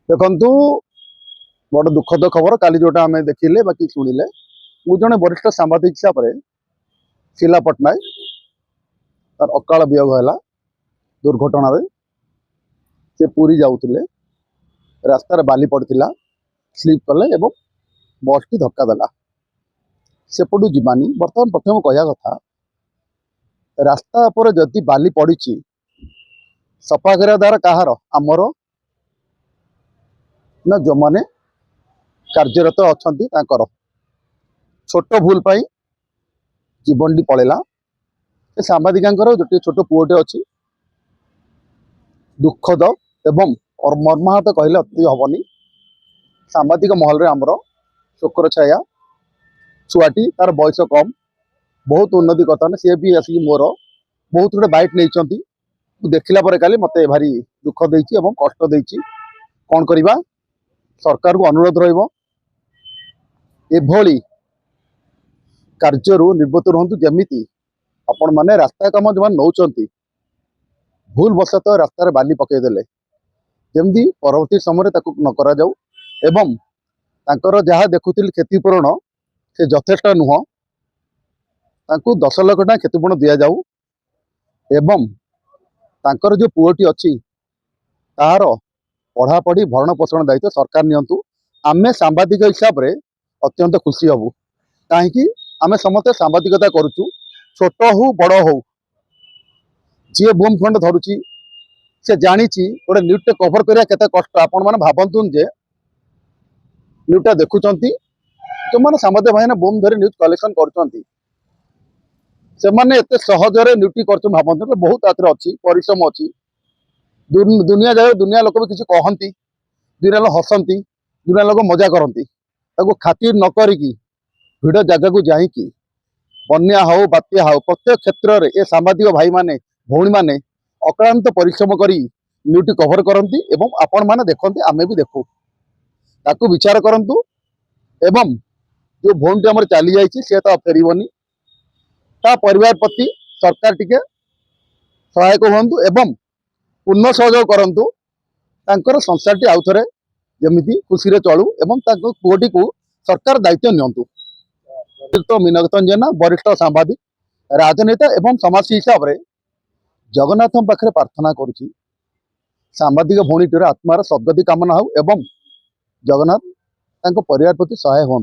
देखु बड़ दुखद खबर काली जोटा आम देखिले बाकी शुणिले मु जड़े वरिष्ठ सांबादिक हिसाब से शीला पट्टनायक तार अकाल वियोग है दुर्घटना से पूरी जाऊे रास्तार बाली पड़ा स्लीप कले और बस टी धक्का देला सेपटू जीवानी बर्तमान प्रथम कहया कथा रास्ता पर जदि बाली पड़ी सफा करा द्वारा कहार आमर ना जो मैंने कार्यरत अच्छा छोट भूल पाई जीवन टी पड़ेगा सांबादिका गोटे छोट पुओटे अच्छी दुखद एवं मर्माहत कहले अति हेनी सांबादिक महल में आमर शोकर छाया छुआटी तार बयस कम बहुत उन्नति कथन सी भी आसिक मोर बहुत गुटे बैट नहीं देखला काली मत भारी दुख देती कष्ट देती कौन करवा सरकार को अनुरोध रही कार्यरू निर्वृत्त रुहतु जमीती आपण मैंने रास्ता कम जो नौ भूल वशतः रास्तार बाली पकईदे जमी परवर्ती समय न करा जाऊ एवं तांकर जहाँ देखुली क्षतिपूरण से यथेष्ट नुह 10 लाख टका क्षतिपूरण दि जाऊ एवं तांकर जो पुओटी अच्छी तार पढ़ापढ़ी भरण पोषण दायित्व सरकार नियंतु आमे सांबादिक हिसाब से अत्यंत खुशी हबु कहीं आम समस्त सांबादिकता करुचु छोट हो बड़ हो जी बूम खंड धरुची से जानी गोटे न्यूज़ कभर करिया केते कष्ट आपण माने भाबंतुन जे न्यूज़ देखुचंती जो माने सांबादिक भाई बूम धरी न्यूज़ कलेक्शन करचंती से माने एते सहजरे न्यूज़ करचुन भाबंतुन बहुत आतिर अछि परिश्रम अछि दुनिया जाए दुनिया लोक भी किसी कहती दुनिया लोग हसती दुनिया लोग मजा करती खातिर न करिकी भिड़ जगह को जाकि बन्या हो बात्या हो प्रत्येक क्षेत्र में ये सांबादिक भाई माने भौणी माने अक्लांत परिश्रम करी न्यूज़ कभर करती एवं आपण माने देखते आमे भी देखू ताकू विचार करंतु एवं जो भौणी आम चली जाइए सी तो फेरबनी ता परिवार प्रति सरकार टिके सहायक हूँ एवं पूर्ण सहयोग करंतु तांकर संसार टी आउ थे जमी खुशी रे चलू एवं पुओटी को सरकार दायित्व नियंतु। तो मीनकेतन जेना वरिष्ठ सांबादिक राजनेता एवं समाज हिसाब से जगन्नाथ पाखे प्रार्थना करुच्ची सांबादिक भौणीटीर आत्मार सद्गति कामना हो एवं जगन्नाथ परिवार प्रति सहाय हूँ।